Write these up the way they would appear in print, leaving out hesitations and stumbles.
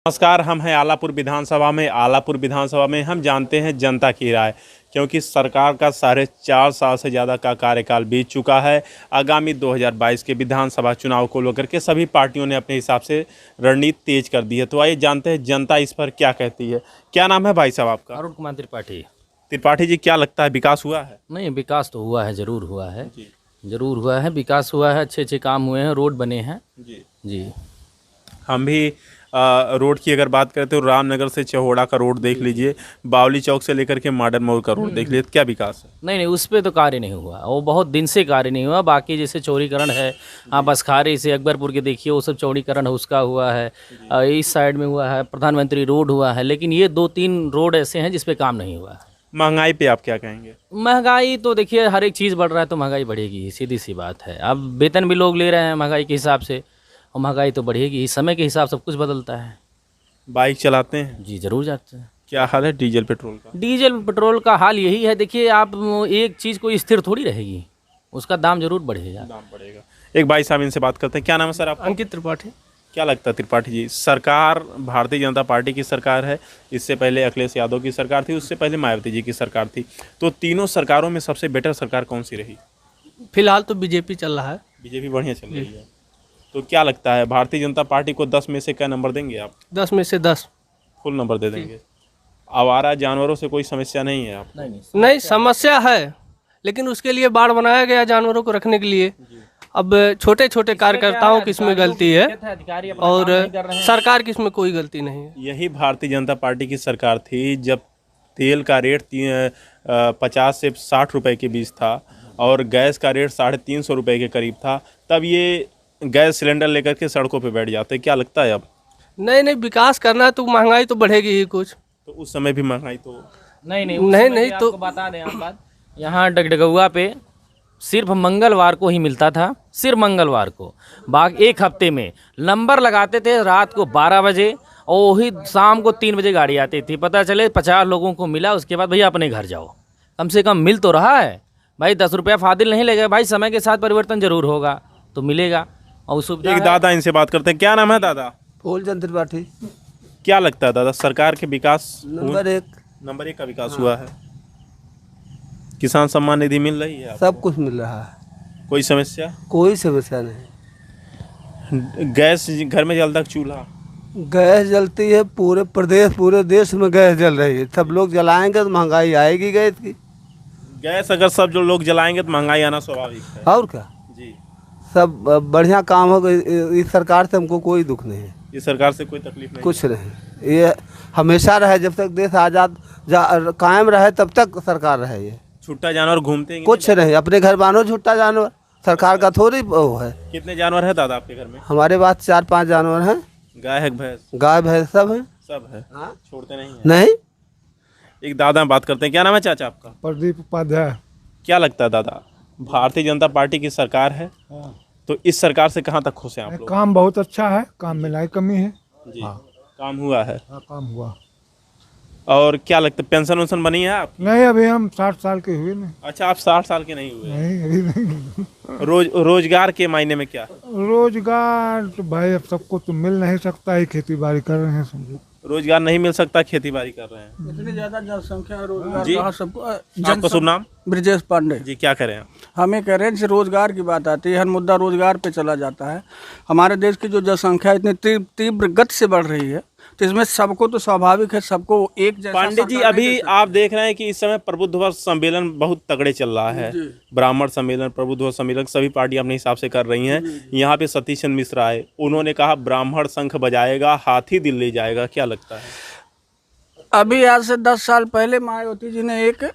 नमस्कार, हम हैं आलापुर विधानसभा में। आलापुर विधानसभा में हम जानते हैं जनता की राय, क्योंकि सरकार का 4.5 साल से ज़्यादा का कार्यकाल बीत चुका है। आगामी 2022 के विधानसभा चुनाव को लेकर के सभी पार्टियों ने अपने हिसाब से रणनीति तेज कर दी है। तो आइए जानते हैं जनता इस पर क्या कहती है। क्या नाम है भाई साहब आपका? अरुण कुमार त्रिपाठी। त्रिपाठी जी, क्या लगता है विकास हुआ है? नहीं, विकास तो हुआ है, ज़रूर हुआ है जी ज़रूर हुआ है, विकास हुआ है, अच्छे अच्छे काम हुए हैं, रोड बने हैं जी। जी। हम भी रोड की अगर बात करें तो रामनगर से चहोड़ा का रोड देख लीजिए, बावली चौक से लेकर के मॉडर्न मोड़ का रोड देख लीजिए। क्या विकास है? नहीं, उस पर तो कार्य नहीं हुआ, वो बहुत दिन से कार्य नहीं हुआ। बाकी जैसे चौड़ीकरण है, आप बसखारी से अकबरपुर के देखिए, वो सब चौड़ीकरण उसका हुआ है। इस साइड में हुआ है, प्रधानमंत्री रोड हुआ है, लेकिन ये 2-3 रोड ऐसे हैं जिस पे काम नहीं हुआ है। महंगाई पे आप क्या कहेंगे? महंगाई तो देखिए, हर एक चीज़ बढ़ रहा है तो महंगाई बढ़ेगी, सीधी सी बात है। अब वेतन भी लोग ले रहे हैं महंगाई के हिसाब से, और महंगाई तो बढ़ेगी ही। समय के हिसाब सब कुछ बदलता है। बाइक चलाते हैं? जी ज़रूर जाते हैं। क्या हाल है डीजल पेट्रोल का? डीजल पेट्रोल का हाल यही है, देखिए आप, एक चीज़ कोई स्थिर थोड़ी रहेगी, उसका दाम जरूर बढ़ेगा। दाम बढ़ेगा। एक भाई साहब इनसे बात करते हैं। क्या नाम है सर आपका? अंकित त्रिपाठी। क्या लगता है त्रिपाठी जी, सरकार भारतीय जनता पार्टी की सरकार है, इससे पहले अखिलेश यादव की सरकार थी, उससे पहले मायावती जी की सरकार थी, तो तीनों सरकारों में सबसे बेटर सरकार कौन सी रही? फिलहाल तो बीजेपी चल रहा है। बीजेपी बढ़िया चल रही है। तो क्या लगता है भारतीय जनता पार्टी को 10 में से क्या नंबर देंगे आप? 10 में से 10। फुल नंबर दे देंगे। आवारा जानवरों से कोई समस्या नहीं है आप? नहीं, समस्या है, लेकिन उसके लिए बाड़ बनाया गया जानवरों को रखने के लिए। अब छोटे छोटे कार्यकर्ताओं की इसमें गलती है और सरकार की इसमें कोई गलती नहीं है। यही भारतीय जनता पार्टी की सरकार थी जब तेल का रेट 50 से 60 रुपए के बीच था और गैस का रेट 350 रुपए के करीब था। तब ये गैस सिलेंडर लेकर के सड़कों पे बैठ जाते। क्या लगता है अब? नहीं, विकास करना है तो महंगाई तो बढ़ेगी ही कुछ। तो उस समय भी महंगाई तो नहीं तो बता दें आप बात, यहाँ डगडगौआ पे सिर्फ मंगलवार को ही मिलता था, सिर्फ मंगलवार को। बाकी एक हफ्ते में नंबर लगाते थे रात को 12 बजे और वही शाम को 3 बजे गाड़ी आती थी। पता चले 50 लोगों को मिला, उसके बाद भैया अपने घर जाओ। कम से कम मिल तो रहा है भाई, 10 रुपया फादिल नहीं लगेगा भाई, समय के साथ परिवर्तन जरूर होगा तो मिलेगा। और सुविधा एक दादा इनसे बात करते हैं। क्या नाम है दादा? फूलचंद त्रिपाठी। क्या लगता है दादा, सरकार के विकास नंबर 1 का विकास हुआ है? किसान सम्मान निधि मिल रही है? सब कुछ मिल रहा है, कोई समस्या? कोई समस्या नहीं। गैस घर में जल तक चूल्हा? गैस जलती है पूरे प्रदेश, पूरे देश में गैस जल रही है। सब लोग जलाएंगे तो महंगाई आएगी गैस की। गैस अगर सब जो लोग जलाएंगे तो महंगाई आना स्वाभाविक है। और क्या, जी। सब बढ़िया काम होगा। इस सरकार से हमको कोई दुख नहीं है, इस सरकार से कोई तकलीफ नहीं? कुछ नहीं। ये हमेशा रहे, जब तक देश आज़ाद कायम रहे तब तक सरकार रहे। ये छुट्टा जानवर घूमते हैं? कुछ नहीं, अपने घर बानो छुट्टा जानवर, सरकार का थोड़ी वो है। कितने जानवर है दादा आपके घर में? हमारे पास 4-5 जानवर हैं। गाय है, भैंस? गाय भैंस सब हैं। सब है। हाँ? छोड़ते नहीं है? नहीं। एक दादा बात करते हैं। क्या नाम है चाचा आपका? प्रदीप उपाध्याय। क्या लगता है दादा, भारतीय जनता पार्टी की सरकार है, तो इस सरकार से कहाँ तक खुश हैं आप लोग? काम बहुत अच्छा है, काम में लाई कमी है। जी। काम हुआ है? हाँ, काम हुआ। और क्या लगता है पेंशन वेंशन बनी है आप? नहीं, अभी हम 60 साल के हुए नहीं। अच्छा, आप 60 साल के नहीं हुए? नहीं, अभी नहीं। रोजगार के मायने में क्या? रोजगार तो भाई अब सबको तो मिल नहीं सकता है, खेती बाड़ी कर रहे हैं समझो। रोजगार नहीं मिल सकता, खेती बाड़ी कर रहे हैं। इतनी ज्यादा जनसंख्या, रोजगार जी। कहाँ सबको। आपका शुभ नाम? ब्रजेश पांडे जी। क्या करें आप? हमें कह रहे हैं, जैसे रोजगार की बात आती है, हर मुद्दा रोजगार पे चला जाता है। हमारे देश की जो जनसंख्या इतनी तीव्र गति से बढ़ रही है, तो इसमें सबको तो स्वाभाविक है, सबको एक जैसा। पांडे जी, अभी आप देख रहे हैं कि इस समय प्रबुद्ध वर्ग सम्मेलन बहुत तगड़े चल रहा है। ब्राह्मण सम्मेलन, प्रबुद्ध वर्ग सम्मेलन, सभी पार्टी अपने हिसाब से कर रही हैं। यहाँ पे सतीश चंद्र मिश्रा आए, उन्होंने कहा ब्राह्मण शंख बजाएगा, हाथी दिल ले जाएगा। क्या लगता है? अभी आज से 10 साल पहले मायावती जी ने एक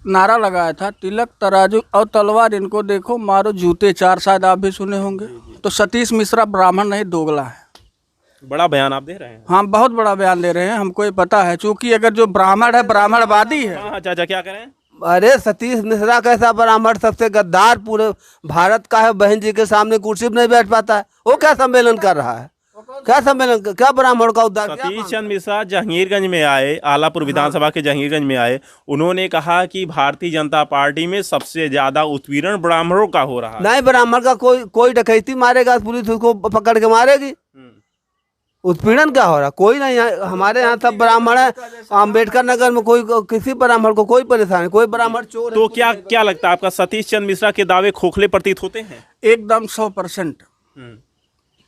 नारा लगाया था, तिलक तराजू और तलवार इनको देखो, मारो जूते चार। शायद आप भी सुने होंगे। तो सतीश मिश्रा ब्राह्मण नहीं, दोगला है। बड़ा बयान आप दे रहे हैं। हाँ, बहुत बड़ा बयान दे रहे हैं, हमको ये पता है, चूंकि अगर जो ब्राह्मण है ब्राह्मणवादी है। हाँ चाचा, क्या करें? अरे सतीश मिश्रा कैसा ब्राह्मण, सबसे गद्दार पूरे भारत का है। बहन जी के सामने कुर्सी पर नहीं बैठ पाता है, वो क्या सम्मेलन कर रहा है? क्या सम्मेलन, क्या ब्राह्मण का उद्धार? सतीश चंद्र मिश्रा जहांगीरगंज में आए, आलापुर विधानसभा के जहांगीरगंज में आए, उन्होंने कहा कि भारतीय जनता पार्टी में सबसे ज्यादा उत्पीड़न ब्राह्मणों का हो रहा है। नहीं, ब्राह्मण का कोई डकैती मारेगा पुलिस उसको पकड़ के मारेगी। उत्पीड़न क्या हो रहा? कोई नहीं है, हमारे यहाँ सब ब्राह्मण है। अम्बेडकर नगर में कोई किसी ब्राह्मण को कोई परेशानी, कोई ब्राह्मण चोर तो क्या लगता है आपका सतीश चंद्र मिश्रा के दावे खोखले प्रतीत होते हैं? एकदम 100%।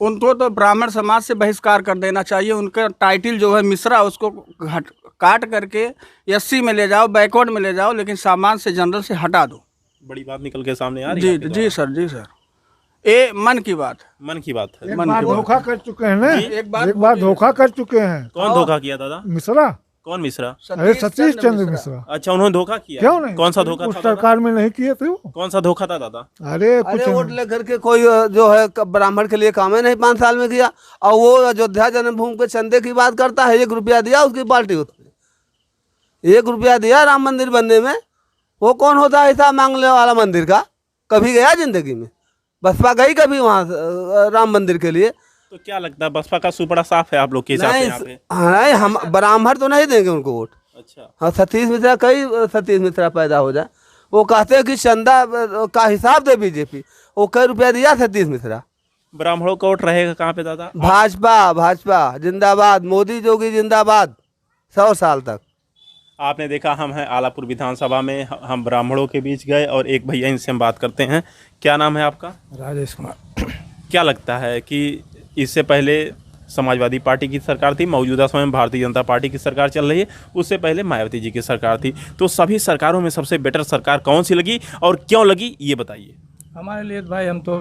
उनको तो ब्राह्मण समाज से बहिष्कार कर देना चाहिए। उनका टाइटल जो है मिश्रा, उसको काट करके एससी में ले जाओ, बैकवर्ड में ले जाओ, लेकिन सामान्य से जनरल से हटा दो। बड़ी बात निकल के सामने आ रही है। जी सर, जी सर, ये मन की बात है। मन की बात है। एक बार धोखा कर चुके हैं ना, एक बार धोखा कर चुके हैं। कौन धोखा किया दादा? मिश्रा, कौन मिश्रा? अरे सतीश चंद्र मिश्रा। अच्छा, उन्होंने धोखा किया? क्यों नहीं? कौन सा धोखा उस था दादा? सरकार में नहीं किए थे वो। कौन सा धोखा था दादा? अरे कुछ अरे वोट लेकर के कोई जो है ब्राह्मण के लिए काम ही नहीं 5 साल में किया। और वो अयोध्या जन्मभूमि के चंदे की बात करता है, 1 रुपया दिया उसकी पार्टी, उसने 1 रुपया दिया राम मंदिर बनने में। वो कौन होता है ऐसा मांगने वाला मंदिर का? कभी गया जिंदगी में? बसपा गई कभी वहाँ राम मंदिर के लिए? तो क्या लगता है बसपा का सुपड़ा साफ है आप लोग के हिसाब से यहाँ पे? नहीं, हम ब्राह्मण तो नहीं देंगे उनको वोट। अच्छा, हाँ, सतीश मिश्रा, कई सतीश मिश्रा पैदा हो जाए। वो कहते हैं कि चंदा का हिसाब दे बीजेपी। वो कई रुपया दिया सतीश मिश्रा? ब्राह्मणों का वोट रहेगा कहाँ पे दादा? भाजपा जिंदाबाद, मोदी जोगी जिंदाबाद, 100 साल तक। आपने देखा, हम हैं आलापुर विधानसभा में, हम ब्राह्मणों के बीच गए और एक भैया, इनसे हम बात करते हैं। क्या नाम है आपका? राजेश कुमार। क्या लगता है कि इससे पहले समाजवादी पार्टी की सरकार थी, मौजूदा समय में भारतीय जनता पार्टी की सरकार चल रही है, उससे पहले मायावती जी की सरकार थी, तो सभी सरकारों में सबसे बेटर सरकार कौन सी लगी और क्यों लगी, ये बताइए। हमारे लिए भाई, हम तो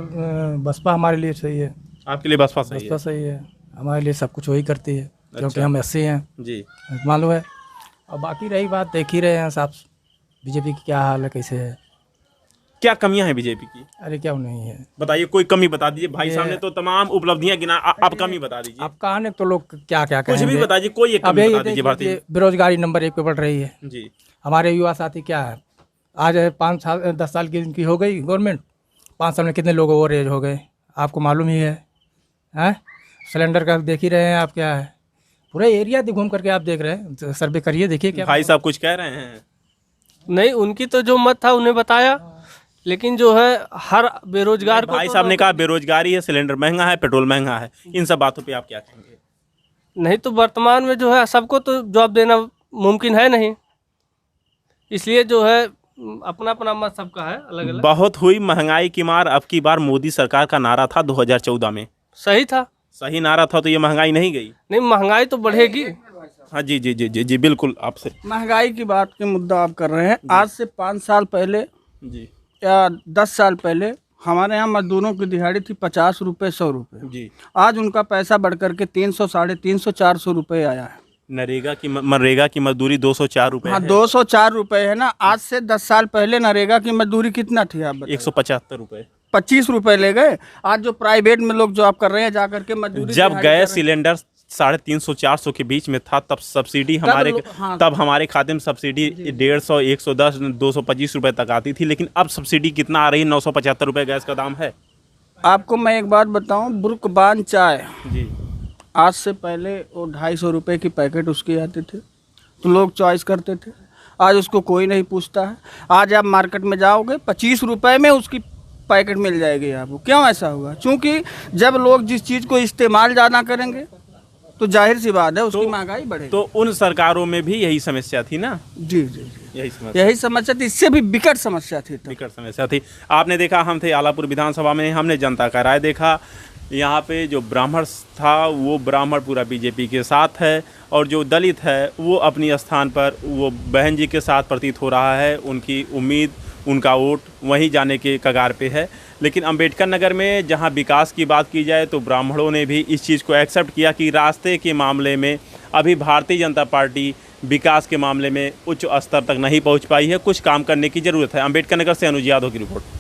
बसपा हमारे लिए सही है। आपके लिए बसपा सही बसपा है? सही है, हमारे लिए सब कुछ वही करती है, क्योंकि हम एससी हैं जी, मालूम है। और बाकी रही बात, देख ही रहे हैं साहब बीजेपी की क्या हाल है, कैसे है। क्या कमियां हैं बीजेपी की? अरे क्या नहीं है, बताइए, कोई कमी बता दीजिए। भाई साहब ने तो तमाम उपलब्धियां गिना, आप कमी बता दीजिए। आप कहा तो लोग क्या क्या कुछ भी कहेंगे। बताइए, कोई एक अब कमी यही बता दीजिए। भारतीय देखिए, बेरोजगारी नंबर 1 पे बढ़ रही है। जी, हमारे युवा साथी क्या है, आज 5 साल 10 साल की इनकी हो गई गवर्नमेंट, 5 साल में कितने लोग ओवर एज हो गए, आपको मालूम ही है। सिलेंडर का देख ही रहे हैं आप, क्या है, पूरा एरिया घूम करके आप देख रहे हैं, सर्वे करिए, देखिए क्या। भाई साहब कुछ कह रहे हैं? नहीं, उनकी तो जो मत था उन्हें बताया, लेकिन जो है हर बेरोजगार को भाई साहब ने कहा बेरोजगारी है, सिलेंडर महंगा है, पेट्रोल महंगा है, इन सब बातों पे आप क्या कहेंगे? नहीं, तो वर्तमान में जो है सबको तो जॉब देना मुमकिन है नहीं, इसलिए जो है अपना अपना मत सबका है अलग अलग। बहुत हुई महंगाई की मार, अब की बार मोदी सरकार का नारा था 2014 में। सही था, सही नारा था, तो ये महंगाई नहीं गई? नहीं महंगाई तो बढ़ेगी। हाँ जी जी जी जी जी, बिल्कुल। आपसे महंगाई की बात के मुद्दा आप कर रहे हैं। आज से 5 साल पहले जी या 10 साल पहले हमारे यहाँ मजदूरों की दिहाड़ी थी 50 रुपये, 100 रुपये। जी, आज उनका पैसा बढ़ करके 300, 350, 400 रुपये आया है। मनरेगा की मजदूरी 204 रुपये हाँ, है। 204 रुपये है ना। आज से 10 साल पहले नरेगा की मजदूरी कितना थी आप बताइए? 175 रुपये। 25 रुपये ले गए। आज जो प्राइवेट में लोग जॉब कर रहे हैं, जा करके मजदूरी जब दिहाड़ी कर गैस रहे हैं। सिलेंडर 350 400 के बीच में था, तब सब्सिडी हमारे हाँ। तब हमारे खाते में सब्सिडी 150, 110, 225 रुपये तक आती थी, लेकिन अब सब्सिडी कितना आ रही है? 975 रुपये गैस का दाम है। आपको मैं एक बात बताऊं, बुर्कबान चाय जी, आज से पहले वो 250 रुपये की पैकेट उसके आते थे, तो लोग चॉइस करते थे। आज उसको कोई नहीं पूछता है। आज आप मार्केट में जाओगे, 25 रुपये में उसकी पैकेट मिल जाएगी आपको। क्यों ऐसा होगा? क्योंकि जब लोग जिस चीज़ को इस्तेमाल ज़्यादा करेंगे तो जाहिर सी बात है उसकी महंगाई बढ़ेगी। तो उन सरकारों में भी यही समस्या थी ना? जी जी जी, यही समस्या थी। इससे भी विकट समस्या थी। विकट समस्या थी। आपने देखा, हम थे आलापुर विधानसभा में, हमने जनता का राय देखा। यहाँ पे जो ब्राह्मण था, वो ब्राह्मण पूरा बीजेपी के साथ है, और जो दलित है वो अपनी स्थान पर वो बहन जी के साथ प्रतीत हो रहा है। उनकी उम्मीद, उनका वोट वहीं जाने के कगार पे है। लेकिन अंबेडकर नगर में जहाँ विकास की बात की जाए, तो ब्राह्मणों ने भी इस चीज़ को एक्सेप्ट किया कि रास्ते के मामले में अभी भारतीय जनता पार्टी विकास के मामले में उच्च स्तर तक नहीं पहुँच पाई है, कुछ काम करने की ज़रूरत है। अंबेडकर नगर से अनुज यादव की रिपोर्ट।